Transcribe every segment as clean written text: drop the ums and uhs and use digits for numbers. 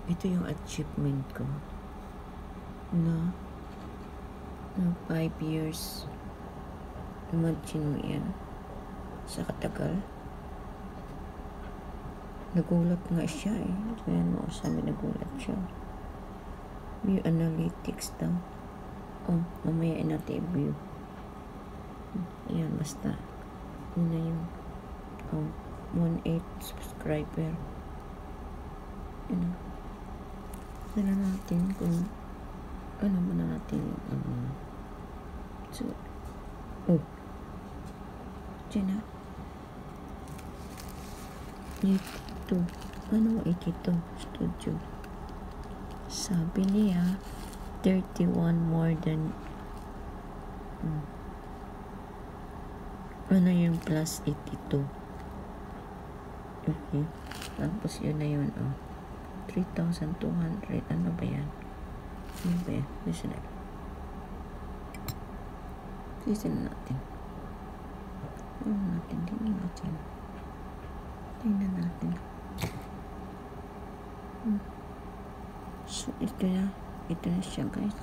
Ito yung achievement ko na 5 years. Imagine mo yan sa katagal. Nagulat nga siya eh. Ayan mo, sabi nagulat siya. View analytics daw. Oh, mamaya natin i-view. Ayan, basta. Yun na yung 1.8 subscriber. Yun. Dala natin kung ano ba na natin so, dyan na 82. Ano 82 studio? Sabi niya 31 more than ano yung plus 82. Okay, tapos yun na yun 3,200. Ano ba yan? Ano ba yan? Listen natin. Tingnan natin. So, ito na siya, guys.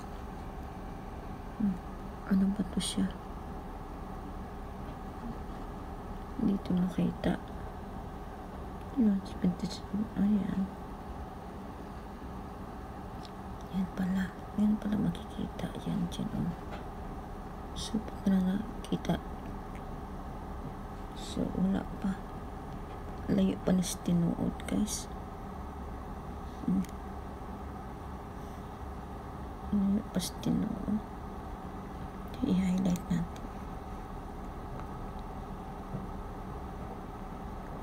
Ano ba to siya? Dito nakita. Ayan. Yan pala makikita. Yan dyan, So, baka na nakita. So, wala pa. Layo pa na sa tinuod, guys. Layo pa sa tinuod. I-highlight natin.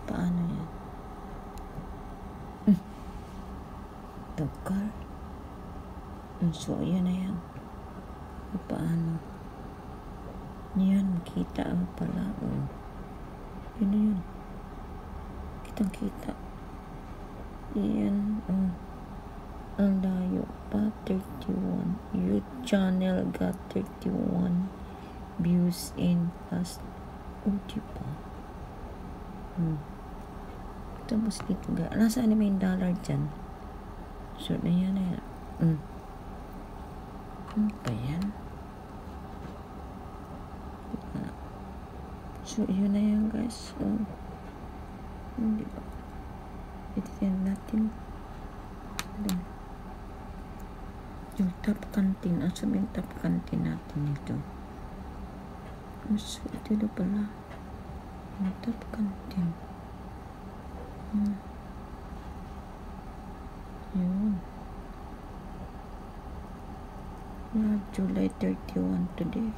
Paano yan? The car. So, yan na yan. Paano? Yan, makita pala. Yun na yun. Kitang-kita. Yan. Ang layo pa. 31. Your channel got 31 views in past. Diba? Tapos dito ga. Nasaan na may dollar dyan? So, na yan. Ano ba yan? So, yun na yan, guys. So, diba? Ititin natin. Yung top canteen. Sabihin top canteen natin ito. So, ito na pala. Yung top canteen. Yun. July 31 today.